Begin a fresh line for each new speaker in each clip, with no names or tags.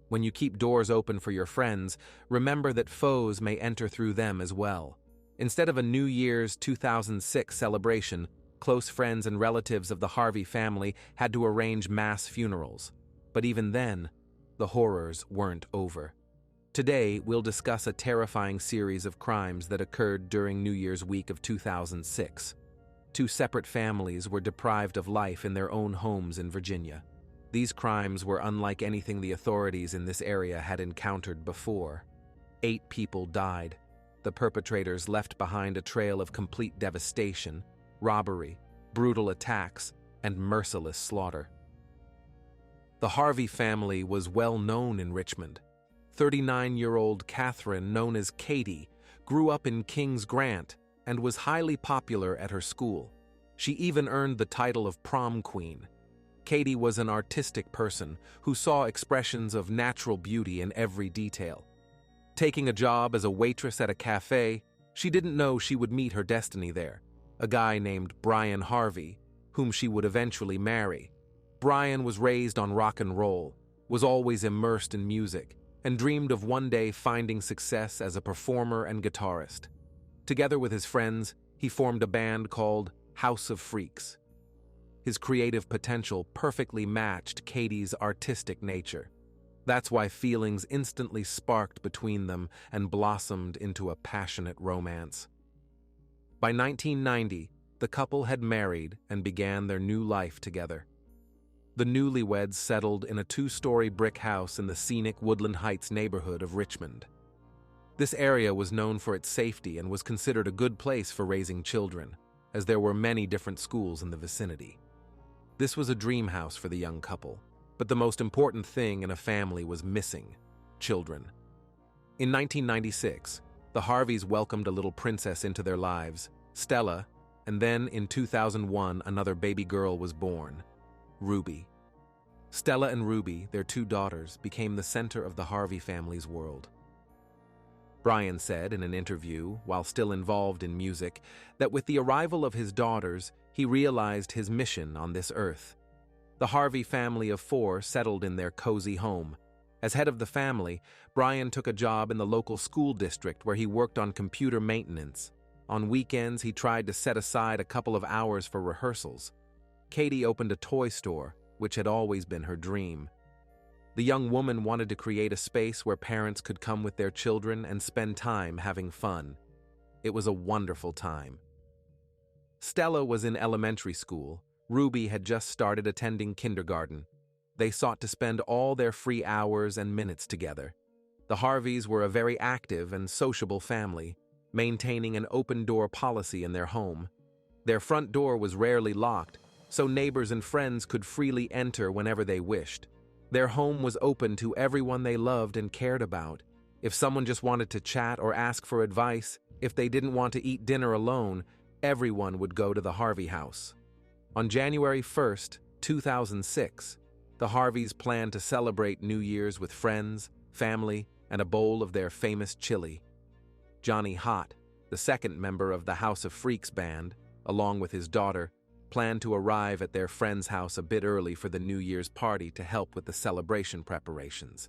When you keep doors open for your friends, remember that foes may enter through them as well. Instead of a New Year's 2006 celebration, close friends and relatives of the Harvey family had to arrange mass funerals. But even then, the horrors weren't over. Today, we'll discuss a terrifying series of crimes that occurred during New Year's week of 2006. Two separate families were deprived of life in their own homes in Virginia. These crimes were unlike anything the authorities in this area had encountered before. 8 people died. The perpetrators left behind a trail of complete devastation, robbery, brutal attacks, and merciless slaughter. The Harvey family was well known in Richmond. 39-year-old Catherine, known as Katie, grew up in King's Grant and was highly popular at her school. She even earned the title of prom queen. Katie was an artistic person who saw expressions of natural beauty in every detail. Taking a job as a waitress at a cafe, she didn't know she would meet her destiny there, a guy named Brian Harvey, whom she would eventually marry. Brian was raised on rock and roll, was always immersed in music, and dreamed of one day finding success as a performer and guitarist. Together with his friends, he formed a band called House of Freaks. His creative potential perfectly matched Katie's artistic nature. That's why feelings instantly sparked between them and blossomed into a passionate romance. By 1990, the couple had married and began their new life together. The newlyweds settled in a 2-story brick house in the scenic Woodland Heights neighborhood of Richmond. This area was known for its safety and was considered a good place for raising children, as there were many different schools in the vicinity. This was a dream house for the young couple, but the most important thing in a family was missing: children. In 1996, the Harveys welcomed a little princess into their lives, Stella, and then in 2001 another baby girl was born, Ruby. Stella and Ruby, their 2 daughters, became the center of the Harvey family's world. Brian said in an interview, while still involved in music, that with the arrival of his daughters, he realized his mission on this earth. The Harvey family of 4 settled in their cozy home. As head of the family, Brian took a job in the local school district where he worked on computer maintenance. On weekends, he tried to set aside a couple of hours for rehearsals. Katie opened a toy store, which had always been her dream. The young woman wanted to create a space where parents could come with their children and spend time having fun. It was a wonderful time. Stella was in elementary school. Ruby had just started attending kindergarten. They sought to spend all their free hours and minutes together. The Harveys were a very active and sociable family, maintaining an open-door policy in their home. Their front door was rarely locked, so neighbors and friends could freely enter whenever they wished. Their home was open to everyone they loved and cared about. If someone just wanted to chat or ask for advice, if they didn't want to eat dinner alone, everyone would go to the Harvey house. On January 1st, 2006, the Harveys planned to celebrate New Year's with friends, family, and a bowl of their famous chili. Johnny Hott, the second member of the House of Freaks band, along with his daughter, planned to arrive at their friend's house a bit early for the New Year's party to help with the celebration preparations.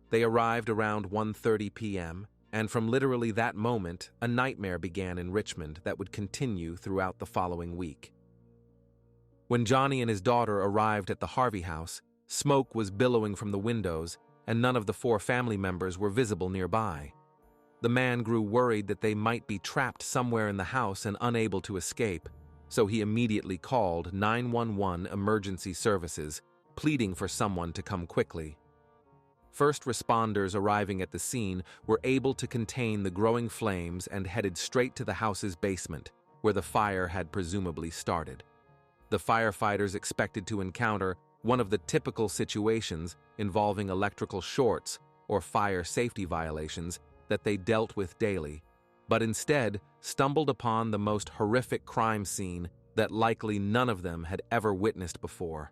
They arrived around 1:30 p.m., and from literally that moment, a nightmare began in Richmond that would continue throughout the following week. When Johnny and his daughter arrived at the Harvey house, smoke was billowing from the windows, and none of the 4 family members were visible nearby. The man grew worried that they might be trapped somewhere in the house and unable to escape, so he immediately called 911 emergency services, pleading for someone to come quickly. First responders arriving at the scene were able to contain the growing flames and headed straight to the house's basement, where the fire had presumably started. The firefighters expected to encounter one of the typical situations involving electrical shorts or fire safety violations that they dealt with daily, but instead stumbled upon the most horrific crime scene that likely none of them had ever witnessed before.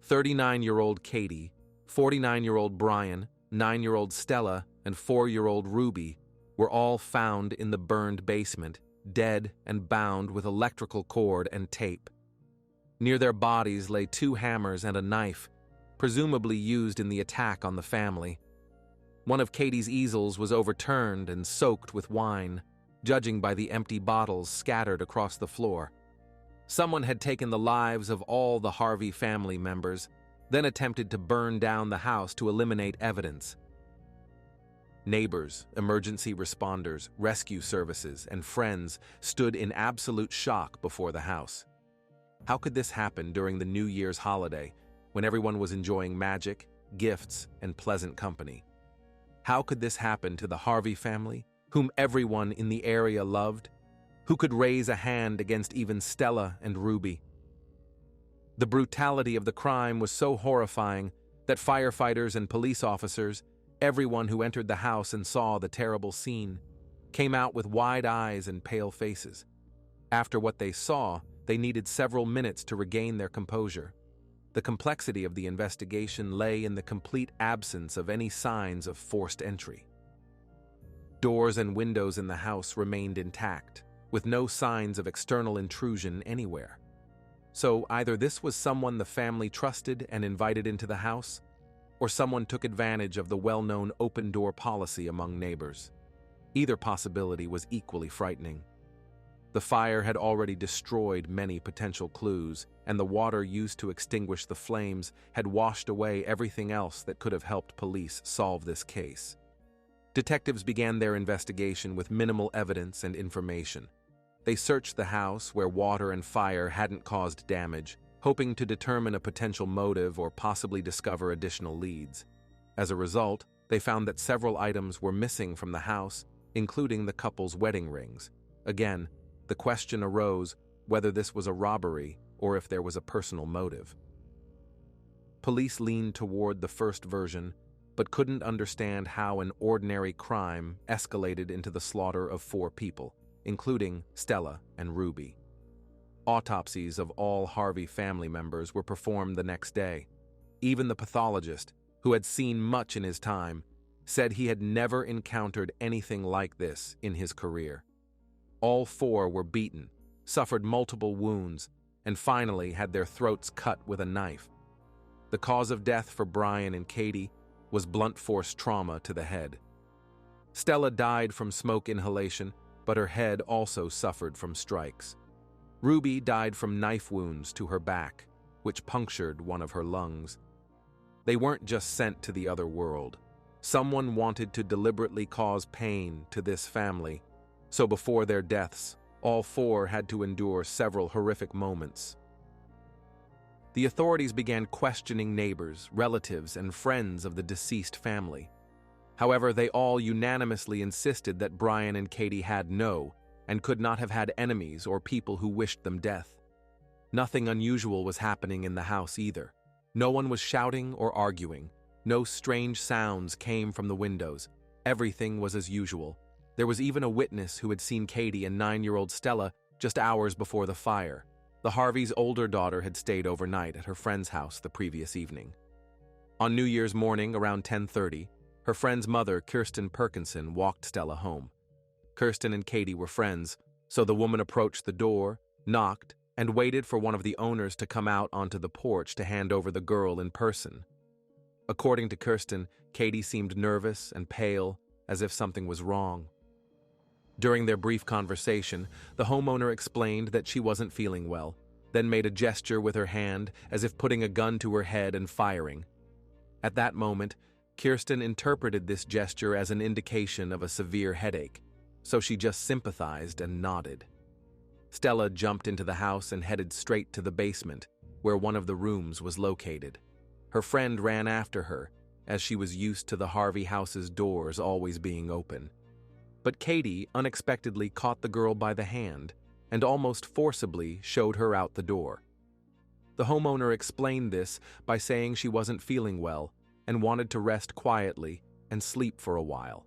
39-year-old Katie, 49-year-old Brian, 9-year-old Stella, and 4-year-old Ruby were all found in the burned basement, dead and bound with electrical cord and tape. Near their bodies lay 2 hammers and a knife, presumably used in the attack on the family. One of Katie's easels was overturned and soaked with wine, judging by the empty bottles scattered across the floor. Someone had taken the lives of all the Harvey family members, then attempted to burn down the house to eliminate evidence. Neighbors, emergency responders, rescue services, and friends stood in absolute shock before the house. How could this happen during the New Year's holiday, when everyone was enjoying magic, gifts, and pleasant company? How could this happen to the Harvey family, whom everyone in the area loved? Who could raise a hand against even Stella and Ruby? The brutality of the crime was so horrifying that firefighters and police officers, everyone who entered the house and saw the terrible scene, came out with wide eyes and pale faces. After what they saw, they needed several minutes to regain their composure. The complexity of the investigation lay in the complete absence of any signs of forced entry. Doors and windows in the house remained intact, with no signs of external intrusion anywhere. So either this was someone the family trusted and invited into the house, or someone took advantage of the well-known open-door policy among neighbors. Either possibility was equally frightening. The fire had already destroyed many potential clues, and the water used to extinguish the flames had washed away everything else that could have helped police solve this case. Detectives began their investigation with minimal evidence and information. They searched the house where water and fire hadn't caused damage, hoping to determine a potential motive or possibly discover additional leads. As a result, they found that several items were missing from the house, including the couple's wedding rings. Again, the question arose whether this was a robbery or if there was a personal motive. Police leaned toward the first version, but couldn't understand how an ordinary crime escalated into the slaughter of 4 people, including Stella and Ruby. Autopsies of all Harvey family members were performed the next day. Even the pathologist, who had seen much in his time, said he had never encountered anything like this in his career. All 4 were beaten, suffered multiple wounds, and finally had their throats cut with a knife. The cause of death for Brian and Katie was blunt force trauma to the head. Stella died from smoke inhalation, but her head also suffered from strikes. Ruby died from knife wounds to her back, which punctured one of her lungs. They weren't just sent to the other world. Someone wanted to deliberately cause pain to this family, so before their deaths, all 4 had to endure several horrific moments. The authorities began questioning neighbors, relatives, and friends of the deceased family. However, they all unanimously insisted that Brian and Katie had no and could not have had enemies or people who wished them death. Nothing unusual was happening in the house either. No one was shouting or arguing. No strange sounds came from the windows. Everything was as usual. There was even a witness who had seen Katie and 9-year-old Stella just hours before the fire. The Harveys' older daughter had stayed overnight at her friend's house the previous evening. On New Year's morning around 10:30, her friend's mother, Kirsten Perkinson, walked Stella home. Kirsten and Katie were friends, so the woman approached the door, knocked, and waited for one of the owners to come out onto the porch to hand over the girl in person. According to Kirsten, Katie seemed nervous and pale, as if something was wrong. During their brief conversation, the homeowner explained that she wasn't feeling well, then made a gesture with her hand as if putting a gun to her head and firing. At that moment, Kirsten interpreted this gesture as an indication of a severe headache, so she just sympathized and nodded. Stella jumped into the house and headed straight to the basement, where one of the rooms was located. Her friend ran after her, as she was used to the Harvey house's doors always being open. But Katie unexpectedly caught the girl by the hand and almost forcibly showed her out the door. The homeowner explained this by saying she wasn't feeling well and wanted to rest quietly and sleep for a while.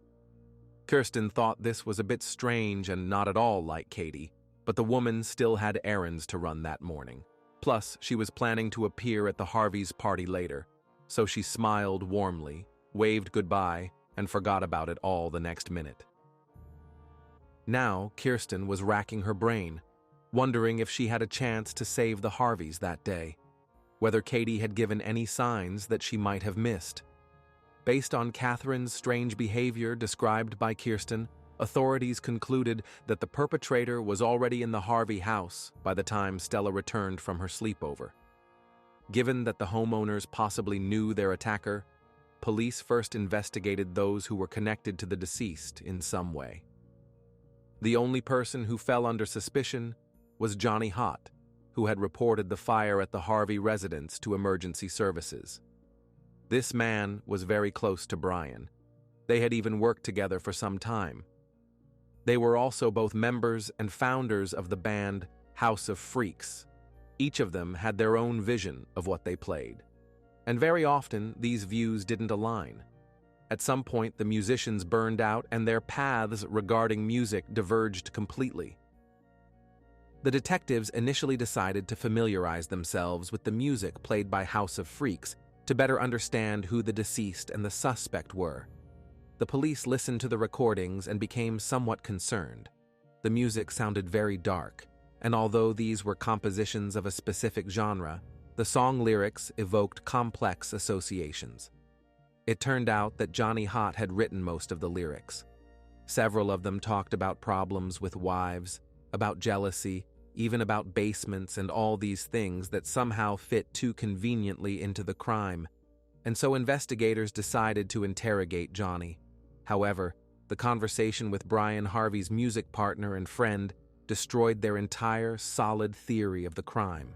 Kirsten thought this was a bit strange and not at all like Katie, but the woman still had errands to run that morning. Plus, she was planning to appear at the Harveys' party later, so she smiled warmly, waved goodbye, and forgot about it all the next minute. Now, Kirsten was racking her brain, wondering if she had a chance to save the Harveys that day. whether Katie had given any signs that she might have missed. Based on Catherine's strange behavior described by Kirsten, authorities concluded that the perpetrator was already in the Harvey house by the time Stella returned from her sleepover. Given that the homeowners possibly knew their attacker, police first investigated those who were connected to the deceased in some way. The only person who fell under suspicion was Johnny Hott, who had reported the fire at the Harvey residence to emergency services. This man was very close to Brian. They had even worked together for some time. They were also both members and founders of the band House of Freaks. Each of them had their own vision of what they played. And very often, these views didn't align. At some point, the musicians burned out and their paths regarding music diverged completely. The detectives initially decided to familiarize themselves with the music played by House of Freaks to better understand who the deceased and the suspect were. The police listened to the recordings and became somewhat concerned. The music sounded very dark, and although these were compositions of a specific genre, the song lyrics evoked complex associations. It turned out that Johnny Hott had written most of the lyrics. Several of them talked about problems with wives, about jealousy, even about basements and all these things that somehow fit too conveniently into the crime, and so investigators decided to interrogate Johnny. However, the conversation with Brian Harvey's music partner and friend destroyed their entire solid theory of the crime.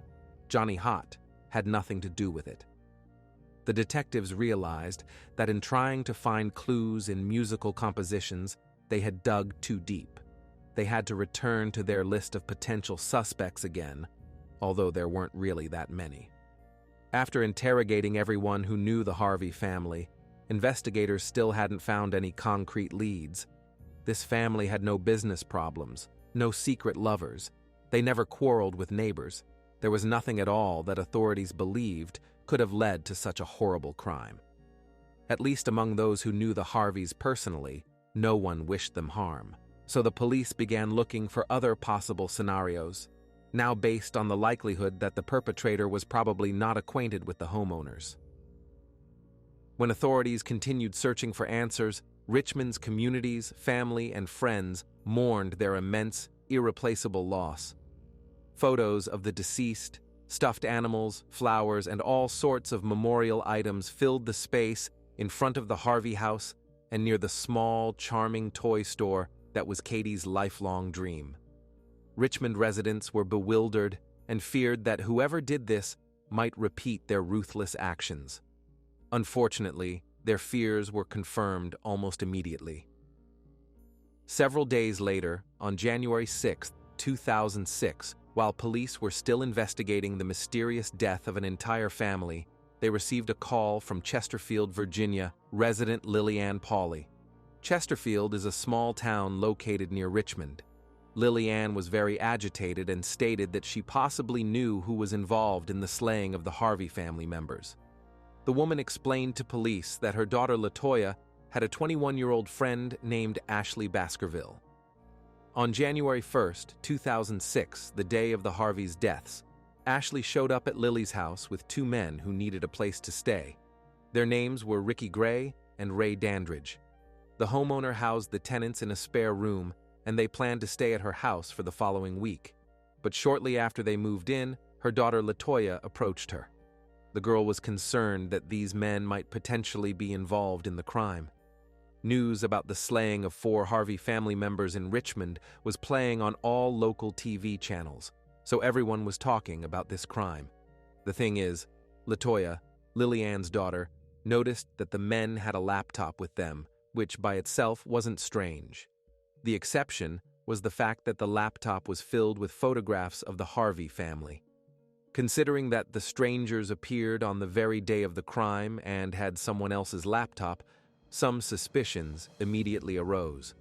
Johnny Hott had nothing to do with it. The detectives realized that in trying to find clues in musical compositions, they had dug too deep. They had to return to their list of potential suspects again, although there weren't really that many. After interrogating everyone who knew the Harvey family, investigators still hadn't found any concrete leads. This family had no business problems, no secret lovers. They never quarreled with neighbors. There was nothing at all that authorities believed could have led to such a horrible crime. At least among those who knew the Harveys personally, no one wished them harm. So the police began looking for other possible scenarios, now based on the likelihood that the perpetrator was probably not acquainted with the homeowners. When authorities continued searching for answers, Richmond's communities, family, and friends mourned their immense, irreplaceable loss. Photos of the deceased, stuffed animals, flowers, and all sorts of memorial items filled the space in front of the Harvey house and near the small, charming toy store that was Katie's lifelong dream. Richmond residents were bewildered and feared that whoever did this might repeat their ruthless actions. Unfortunately, their fears were confirmed almost immediately. Several days later, on January 6, 2006, while police were still investigating the mysterious death of an entire family, they received a call from Chesterfield, Virginia, resident Lillian Pauley. Chesterfield is a small town located near Richmond. Lillian was very agitated and stated that she possibly knew who was involved in the slaying of the Harvey family members. The woman explained to police that her daughter LaToya had a 21-year-old friend named Ashley Baskerville. On January 1, 2006, the day of the Harveys' deaths, Ashley showed up at Lily's house with two men who needed a place to stay. Their names were Ricky Gray and Ray Dandridge. The homeowner housed the tenants in a spare room, and they planned to stay at her house for the following week. But shortly after they moved in, her daughter LaToya approached her. The girl was concerned that these men might potentially be involved in the crime. News about the slaying of 4 Harvey family members in Richmond was playing on all local TV channels, so everyone was talking about this crime. The thing is, LaToya, Lillian's daughter, noticed that the men had a laptop with them, which by itself wasn't strange. The exception was the fact that the laptop was filled with photographs of the Harvey family. Considering that the strangers appeared on the very day of the crime and had someone else's laptop, some suspicions immediately arose.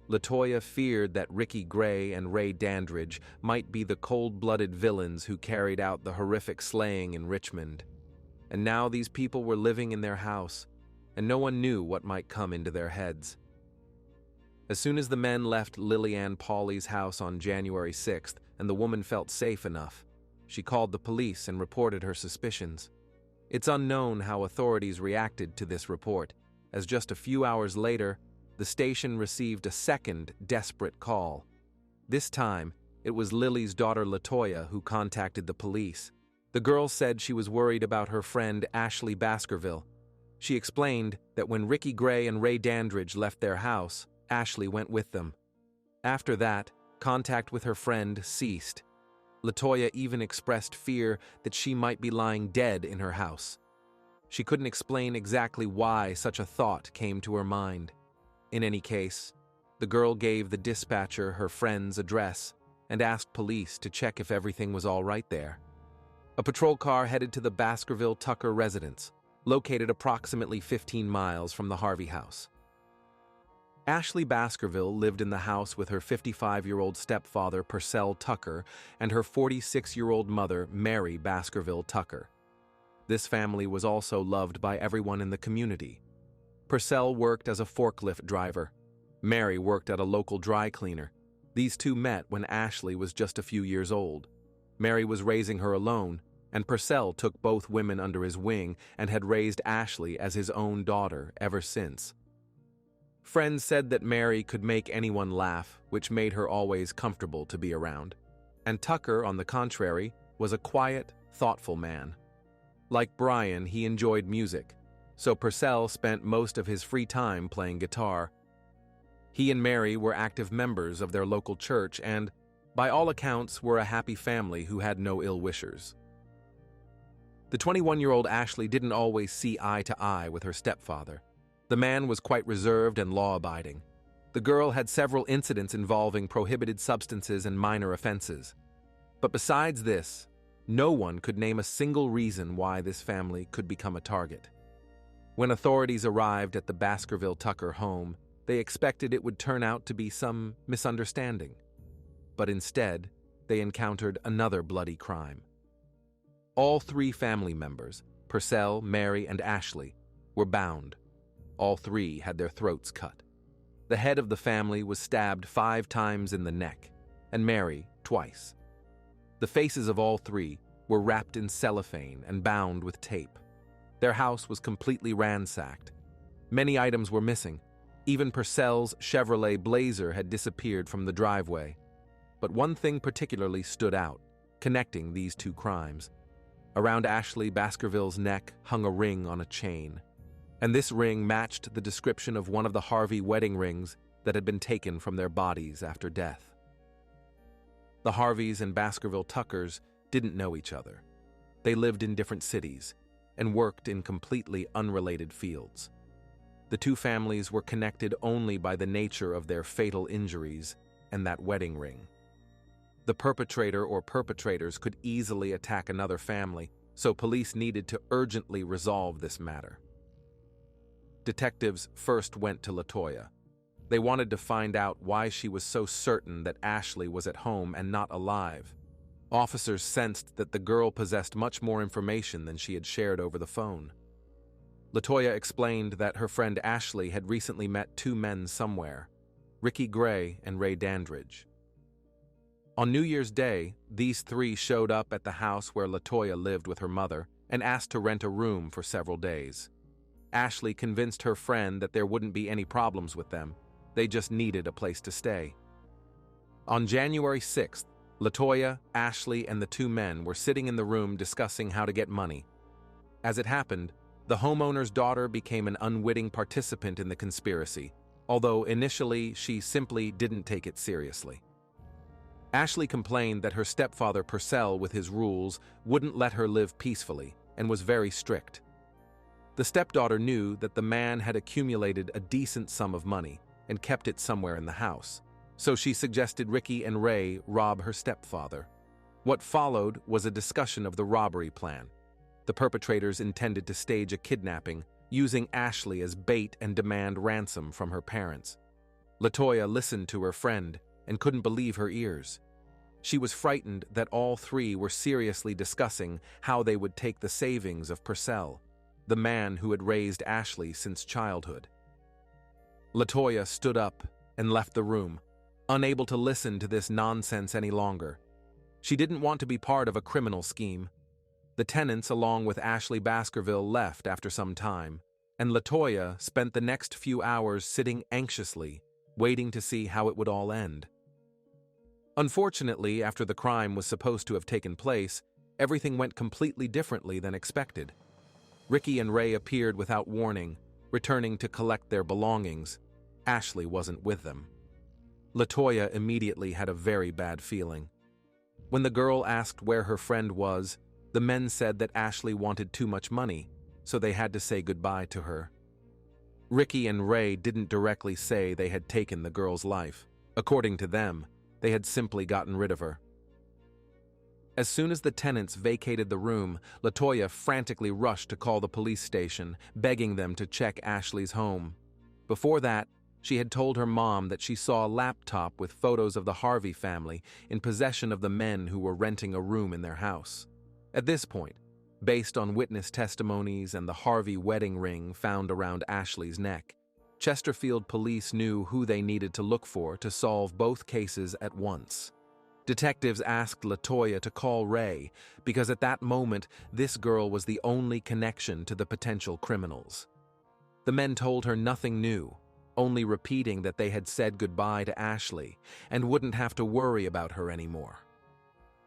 LaToya feared that Ricky Gray and Ray Dandridge might be the cold-blooded villains who carried out the horrific slaying in Richmond. And now these people were living in their house, and no one knew what might come into their heads. As soon as the men left Lillian Pauley's house on January 6th and the woman felt safe enough, she called the police and reported her suspicions. It's unknown how authorities reacted to this report, as just a few hours later, the station received a second desperate call. This time, it was Lily's daughter Latoya who contacted the police. The girl said she was worried about her friend Ashley Baskerville. She explained that when Ricky Gray and Ray Dandridge left their house, Ashley went with them. After that, contact with her friend ceased. Latoya even expressed fear that she might be lying dead in her house. She couldn't explain exactly why such a thought came to her mind. In any case, the girl gave the dispatcher her friend's address and asked police to check if everything was all right there. A patrol car headed to the Baskerville Tucker residence, located approximately 15 miles from the Harvey house. Ashley Baskerville lived in the house with her 55-year-old stepfather, Purcell Tucker, and her 46-year-old mother, Mary Baskerville Tucker. This family was also loved by everyone in the community. Purcell worked as a forklift driver. Mary worked at a local dry cleaner. These two met when Ashley was just a few years old. Mary was raising her alone, and Purcell took both women under his wing and had raised Ashley as his own daughter ever since. Friends said that Mary could make anyone laugh, which made her always comfortable to be around. And Tucker, on the contrary, was a quiet, thoughtful man. Like Brian, he enjoyed music, so Purcell spent most of his free time playing guitar. He and Mary were active members of their local church and, by all accounts, were a happy family who had no ill-wishers. The 21-year-old Ashley didn't always see eye to eye with her stepfather. The man was quite reserved and law-abiding. The girl had several incidents involving prohibited substances and minor offenses. But besides this, no one could name a single reason why this family could become a target. When authorities arrived at the Baskerville Tucker home, they expected it would turn out to be some misunderstanding. But instead, they encountered another bloody crime. All three family members, Purcell, Mary, and Ashley, were bound. All three had their throats cut. The head of the family was stabbed 5 times in the neck, and Mary twice. The faces of all three were wrapped in cellophane and bound with tape. Their house was completely ransacked. Many items were missing. Even Purcell's Chevrolet Blazer had disappeared from the driveway. But one thing particularly stood out, connecting these two crimes. Around Ashley Baskerville's neck hung a ring on a chain, and this ring matched the description of one of the Harvey wedding rings that had been taken from their bodies after death. The Harveys and Baskerville Tuckers didn't know each other. They lived in different cities and worked in completely unrelated fields. The two families were connected only by the nature of their fatal injuries and that wedding ring. The perpetrator or perpetrators could easily attack another family, so police needed to urgently resolve this matter. Detectives first went to Latoya. They wanted to find out why she was so certain that Ashley was at home and not alive. Officers sensed that the girl possessed much more information than she had shared over the phone. Latoya explained that her friend Ashley had recently met 2 men somewhere, Ricky Gray and Ray Dandridge. On New Year's Day, these 3 showed up at the house where Latoya lived with her mother and asked to rent a room for several days. Ashley convinced her friend that there wouldn't be any problems with them. They just needed a place to stay. On January 6th, Latoya, Ashley, and the 2 men were sitting in the room discussing how to get money. As it happened, the homeowner's daughter became an unwitting participant in the conspiracy, although initially she simply didn't take it seriously. Ashley complained that her stepfather Purcell, with his rules, wouldn't let her live peacefully and was very strict. The stepdaughter knew that the man had accumulated a decent sum of money and kept it somewhere in the house, so she suggested Ricky and Ray rob her stepfather. What followed was a discussion of the robbery plan. The perpetrators intended to stage a kidnapping, using Ashley as bait and demand ransom from her parents. Latoya listened to her friend and couldn't believe her ears. She was frightened that all 3 were seriously discussing how they would take the savings of Purcell, the man who had raised Ashley since childhood. Latoya stood up and left the room, unable to listen to this nonsense any longer. She didn't want to be part of a criminal scheme. The tenants, along with Ashley Baskerville, left after some time, and LaToya spent the next few hours sitting anxiously, waiting to see how it would all end. Unfortunately, after the crime was supposed to have taken place, everything went completely differently than expected. Ricky and Ray appeared without warning, returning to collect their belongings. Ashley wasn't with them. LaToya immediately had a very bad feeling. When the girl asked where her friend was, the men said that Ashley wanted too much money, so they had to say goodbye to her. Ricky and Ray didn't directly say they had taken the girl's life. According to them, they had simply gotten rid of her. As soon as the tenants vacated the room, LaToya frantically rushed to call the police station, begging them to check Ashley's home. Before that, she had told her mom that she saw a laptop with photos of the Harvey family in possession of the men who were renting a room in their house. At this point, based on witness testimonies and the Harvey wedding ring found around Ashley's neck, Chesterfield police knew who they needed to look for to solve both cases at once. Detectives asked LaToya to call Ray because at that moment, this girl was the only connection to the potential criminals. The men told her nothing new, only repeating that they had said goodbye to Ashley and wouldn't have to worry about her anymore.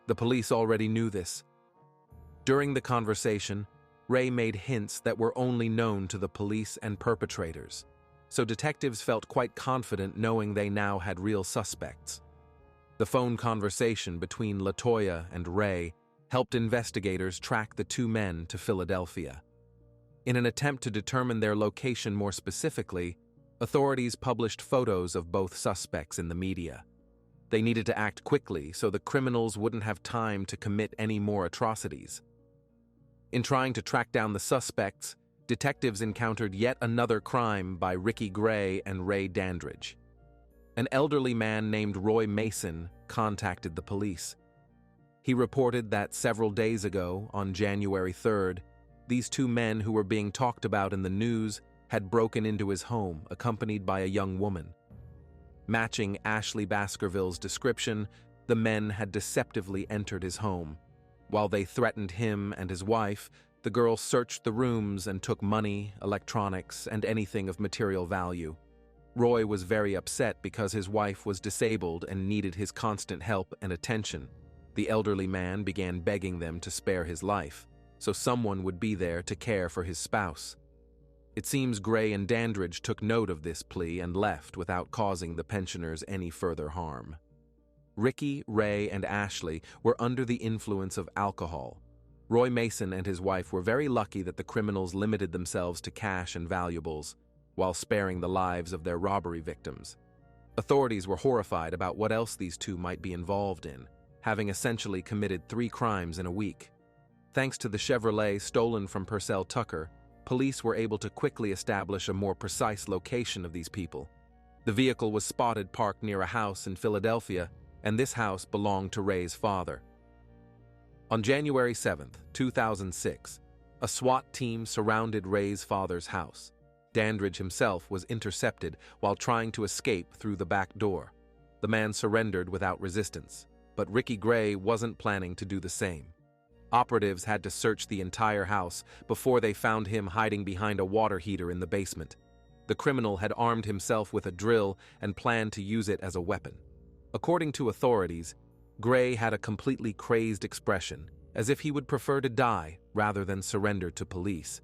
The police already knew this. During the conversation, Ray made hints that were only known to the police and perpetrators, so detectives felt quite confident knowing they now had real suspects. The phone conversation between LaToya and Ray helped investigators track the two men to Philadelphia. In an attempt to determine their location more specifically, authorities published photos of both suspects in the media. They needed to act quickly so the criminals wouldn't have time to commit any more atrocities. In trying to track down the suspects, detectives encountered yet another crime by Ricky Gray and Ray Dandridge. An elderly man named Roy Mason contacted the police. He reported that several days ago, on January 3rd, these two men who were being talked about in the news had broken into his home, accompanied by a young woman. Matching Ashley Baskerville's description, the men had deceptively entered his home. While they threatened him and his wife, the girl searched the rooms and took money, electronics, and anything of material value. Roy was very upset because his wife was disabled and needed his constant help and attention. The elderly man began begging them to spare his life, so someone would be there to care for his spouse. It seems Gray and Dandridge took note of this plea and left without causing the pensioners any further harm. Ricky, Ray, and Ashley were under the influence of alcohol. Roy Mason and his wife were very lucky that the criminals limited themselves to cash and valuables, while sparing the lives of their robbery victims. Authorities were horrified about what else these two might be involved in, having essentially committed 3 crimes in a week. Thanks to the Chevrolet stolen from Purcell Tucker, police were able to quickly establish a more precise location of these people. The vehicle was spotted parked near a house in Philadelphia, and this house belonged to Ray's father. On January 7, 2006, a SWAT team surrounded Ray's father's house. Dandridge himself was intercepted while trying to escape through the back door. The man surrendered without resistance, but Ricky Gray wasn't planning to do the same. Operatives had to search the entire house before they found him hiding behind a water heater in the basement. The criminal had armed himself with a drill and planned to use it as a weapon. According to authorities, Gray had a completely crazed expression, as if he would prefer to die rather than surrender to police.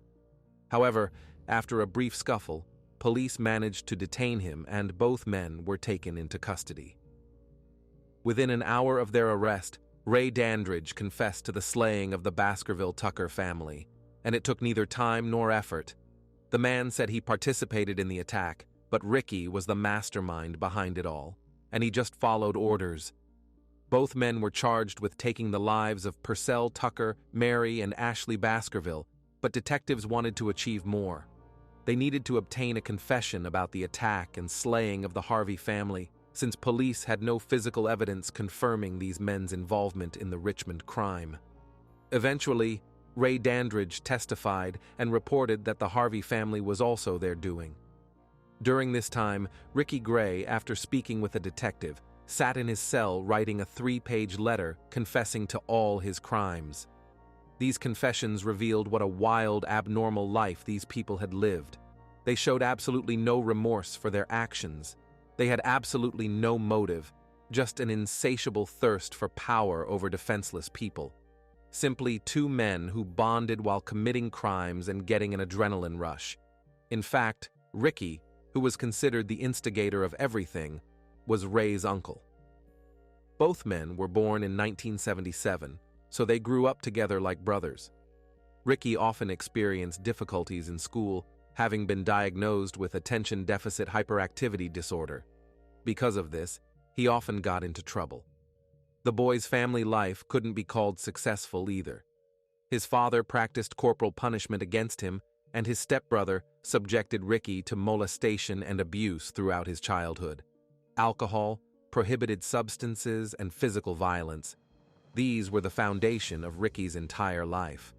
However, after a brief scuffle, police managed to detain him and both men were taken into custody. Within an hour of their arrest, Ray Dandridge confessed to the slaying of the Baskerville Tucker family, and it took neither time nor effort. The man said he participated in the attack, but Ricky was the mastermind behind it all, and he just followed orders. Both men were charged with taking the lives of Purcell Tucker, Mary, and Ashley Baskerville, but detectives wanted to achieve more. They needed to obtain a confession about the attack and slaying of the Harvey family, since police had no physical evidence confirming these men's involvement in the Richmond crime. Eventually, Ray Dandridge testified and reported that the Harvey family was also their doing. During this time, Ricky Gray, after speaking with a detective, sat in his cell writing a 3-page letter confessing to all his crimes. These confessions revealed what a wild, abnormal life these people had lived. They showed absolutely no remorse for their actions. They had absolutely no motive, just an insatiable thirst for power over defenseless people. Simply two men who bonded while committing crimes and getting an adrenaline rush. In fact, Ricky, who was considered the instigator of everything, was Ray's uncle. Both men were born in 1977, so they grew up together like brothers. Ricky often experienced difficulties in school, having been diagnosed with attention deficit hyperactivity disorder. Because of this, he often got into trouble. The boy's family life couldn't be called successful either. His father practiced corporal punishment against him, and his stepbrother subjected Ricky to molestation and abuse throughout his childhood. Alcohol, prohibited substances, and physical violence. These were the foundation of Ricky's entire life.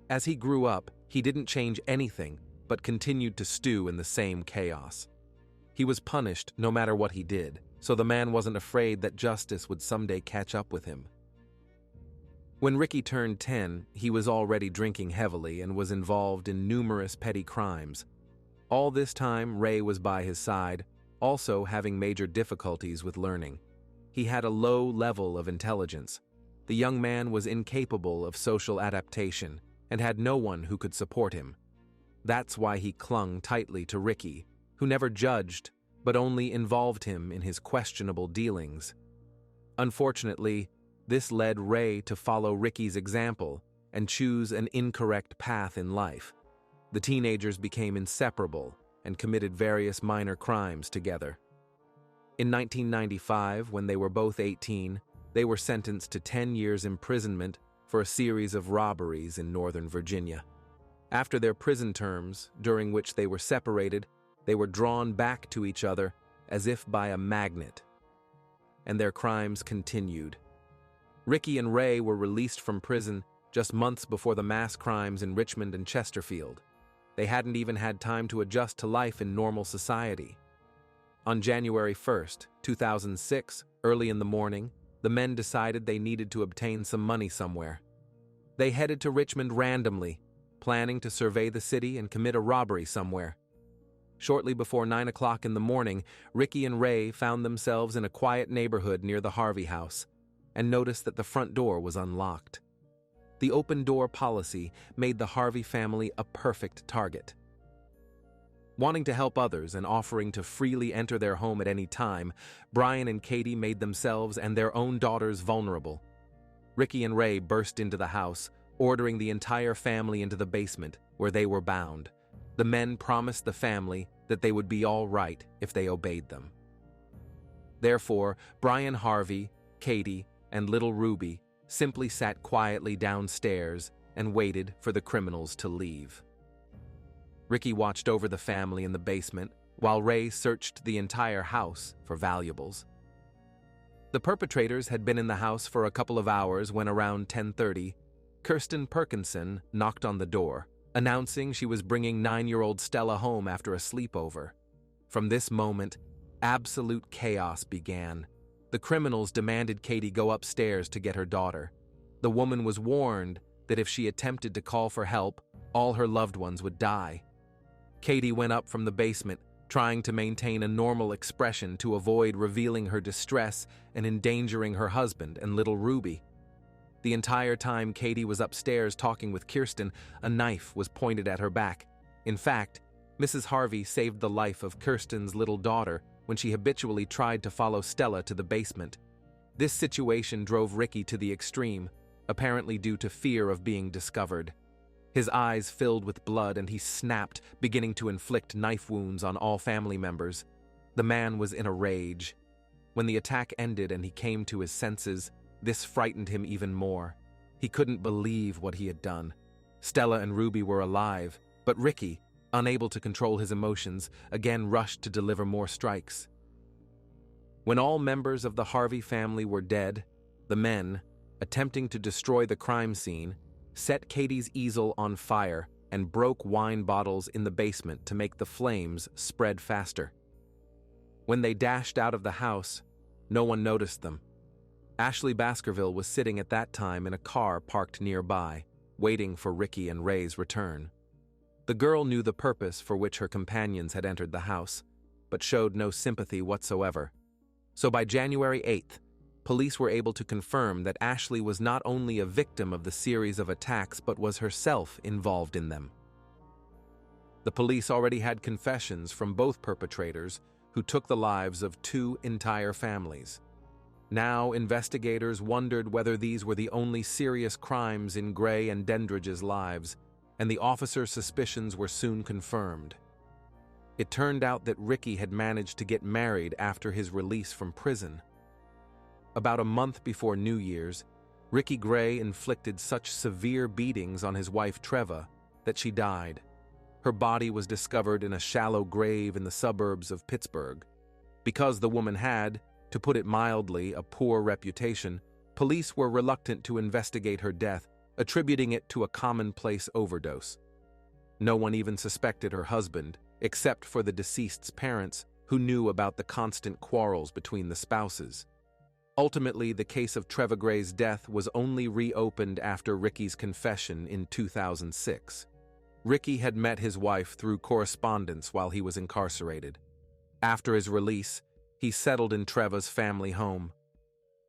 As he grew up, he didn't change anything, but continued to stew in the same chaos. He was punished no matter what he did, so the man wasn't afraid that justice would someday catch up with him. When Ricky turned 10, he was already drinking heavily and was involved in numerous petty crimes. All this time, Ray was by his side, also having major difficulties with learning. He had a low level of intelligence. The young man was incapable of social adaptation and had no one who could support him. That's why he clung tightly to Ricky, who never judged, but only involved him in his questionable dealings. Unfortunately, this led Ray to follow Ricky's example and choose an incorrect path in life. The teenagers became inseparable and committed various minor crimes together. In 1995, when they were both 18, they were sentenced to 10 years imprisonment for a series of robberies in Northern Virginia. After their prison terms, during which they were separated, they were drawn back to each other as if by a magnet. And their crimes continued. Ricky and Ray were released from prison just months before the mass crimes in Richmond and Chesterfield. They hadn't even had time to adjust to life in normal society. On January 1st, 2006, early in the morning, the men decided they needed to obtain some money somewhere. They headed to Richmond randomly, planning to survey the city and commit a robbery somewhere. Shortly before 9 o'clock in the morning, Ricky and Ray found themselves in a quiet neighborhood near the Harvey house and noticed that the front door was unlocked. The open door policy made the Harvey family a perfect target. Wanting to help others and offering to freely enter their home at any time, Brian and Katie made themselves and their own daughters vulnerable. Ricky and Ray burst into the house, ordering the entire family into the basement, where they were bound. The men promised the family that they would be all right if they obeyed them. Therefore, Brian Harvey, Katie, and little Ruby simply sat quietly downstairs and waited for the criminals to leave. Ricky watched over the family in the basement while Ray searched the entire house for valuables. The perpetrators had been in the house for a couple of hours when around 10:30, Kirsten Perkinson knocked on the door, announcing she was bringing 9-year-old Stella home after a sleepover. From this moment, absolute chaos began. The criminals demanded Katie go upstairs to get her daughter. The woman was warned that if she attempted to call for help, all her loved ones would die. Katie went up from the basement, trying to maintain a normal expression to avoid revealing her distress and endangering her husband and little Ruby. The entire time Katie was upstairs talking with Kirsten, a knife was pointed at her back. In fact, Mrs. Harvey saved the life of Kirsten's little daughter when she habitually tried to follow Stella to the basement. This situation drove Ricky to the extreme, apparently due to fear of being discovered. His eyes filled with blood and he snapped, beginning to inflict knife wounds on all family members. The man was in a rage. When the attack ended and he came to his senses, this frightened him even more. He couldn't believe what he had done. Stella and Ruby were alive, but Ricky, unable to control his emotions, again rushed to deliver more strikes. When all members of the Harvey family were dead, the men, attempting to destroy the crime scene, set Katie's easel on fire and broke wine bottles in the basement to make the flames spread faster. When they dashed out of the house, No one noticed them. Ashley Baskerville was sitting at that time in a car parked nearby, waiting for Ricky and Ray's return. The girl knew the purpose for which her companions had entered the house, but showed no sympathy whatsoever. So by January 8th, police were able to confirm that Ashley was not only a victim of the series of attacks but was herself involved in them. The police already had confessions from both perpetrators who took the lives of 2 entire families. Now, investigators wondered whether these were the only serious crimes in Gray and Dendridge's lives, and the officers' suspicions were soon confirmed. It turned out that Ricky had managed to get married after his release from prison. About a month before New Year's, Ricky Gray inflicted such severe beatings on his wife Treva that she died. Her body was discovered in a shallow grave in the suburbs of Pittsburgh. Because the woman had, to put it mildly, a poor reputation, police were reluctant to investigate her death, attributing it to a commonplace overdose. No one even suspected her husband, except for the deceased's parents, who knew about the constant quarrels between the spouses. Ultimately, the case of Treva Gray's death was only reopened after Ricky's confession in 2006. Ricky had met his wife through correspondence while he was incarcerated. After his release, he settled in Treva's family home.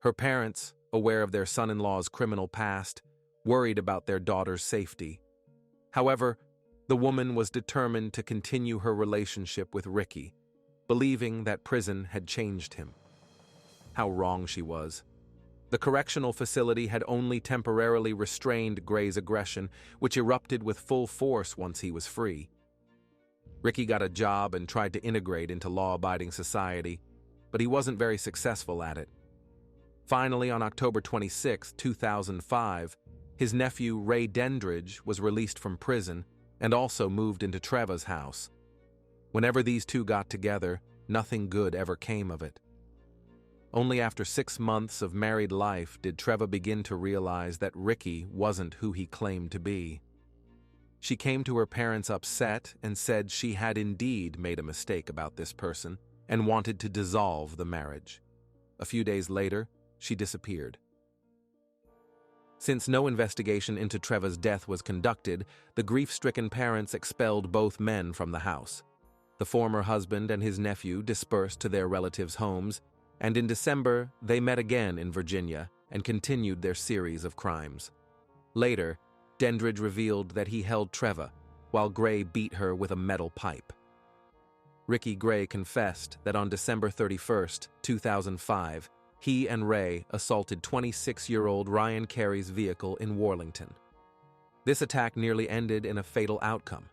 Her parents, aware of their son-in-law's criminal past, worried about their daughter's safety. However, the woman was determined to continue her relationship with Ricky, believing that prison had changed him. How wrong she was. The correctional facility had only temporarily restrained Gray's aggression, which erupted with full force once he was free. Ricky got a job and tried to integrate into law-abiding society, but he wasn't very successful at it. Finally, on October 26, 2005, his nephew Ray Dendridge was released from prison and also moved into Treva's house. Whenever these two got together, nothing good ever came of it. Only after 6 months of married life did Treva begin to realize that Ricky wasn't who he claimed to be. She came to her parents upset and said she had indeed made a mistake about this person and wanted to dissolve the marriage. A few days later, she disappeared. Since no investigation into Treva's death was conducted, the grief-stricken parents expelled both men from the house. The former husband and his nephew dispersed to their relatives' homes, and in December, they met again in Virginia and continued their series of crimes. Later, Dendridge revealed that he held Treva, while Gray beat her with a metal pipe. Ricky Gray confessed that on December 31, 2005, he and Ray assaulted 26-year-old Ryan Carey's vehicle in Warlington. This attack nearly ended in a fatal outcome.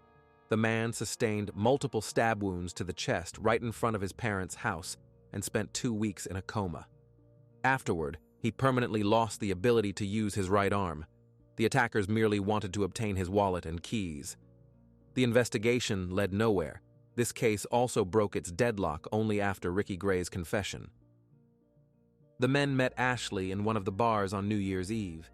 The man sustained multiple stab wounds to the chest right in front of his parents' house and spent 2 weeks in a coma. Afterward, he permanently lost the ability to use his right arm. The attackers merely wanted to obtain his wallet and keys. The investigation led nowhere. This case also broke its deadlock only after Ricky Gray's confession. The men met Ashley in one of the bars on New Year's Eve.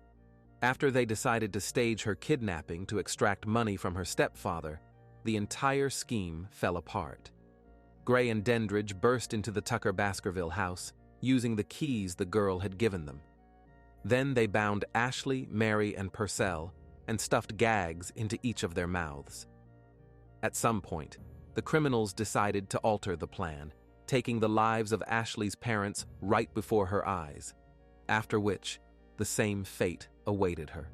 After they decided to stage her kidnapping to extract money from her stepfather, the entire scheme fell apart. Gray and Dendridge burst into the Tucker Baskerville house, using the keys the girl had given them. Then they bound Ashley, Mary, and Purcell and stuffed gags into each of their mouths. At some point, the criminals decided to alter the plan, taking the lives of Ashley's parents right before her eyes, after which the same fate awaited her.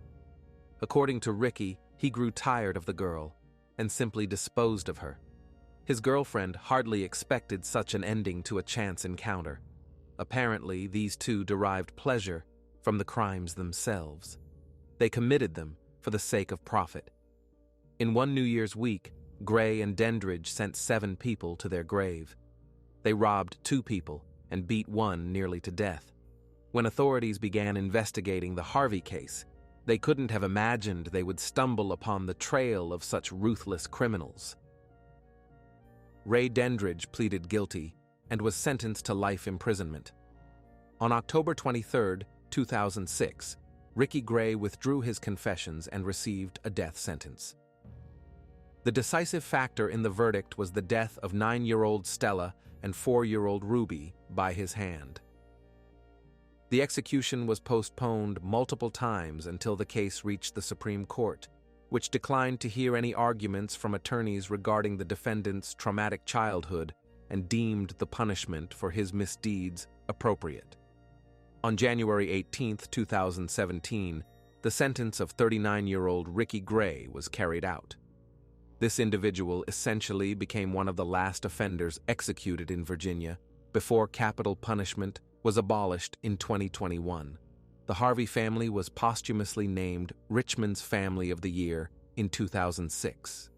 According to Ricky, he grew tired of the girl and simply disposed of her. His girlfriend hardly expected such an ending to a chance encounter. Apparently, these two derived pleasure from the crimes themselves. They committed them for the sake of profit. In one New Year's week, Gray and Dendridge sent 7 people to their grave. They robbed 2 people and beat one nearly to death. When authorities began investigating the Harvey case, they couldn't have imagined they would stumble upon the trail of such ruthless criminals. Ray Dendridge pleaded guilty and was sentenced to life imprisonment. On October 23, 2006, Ricky Gray withdrew his confessions and received a death sentence. The decisive factor in the verdict was the death of 9-year-old Stella and 4-year-old Ruby by his hand. The execution was postponed multiple times until the case reached the Supreme Court, which declined to hear any arguments from attorneys regarding the defendant's traumatic childhood and deemed the punishment for his misdeeds appropriate. On January 18, 2017, the sentence of 39-year-old Ricky Gray was carried out. This individual essentially became one of the last offenders executed in Virginia before capital punishment was abolished in 2021. The Harvey family was posthumously named Richmond's Family of the Year in 2006.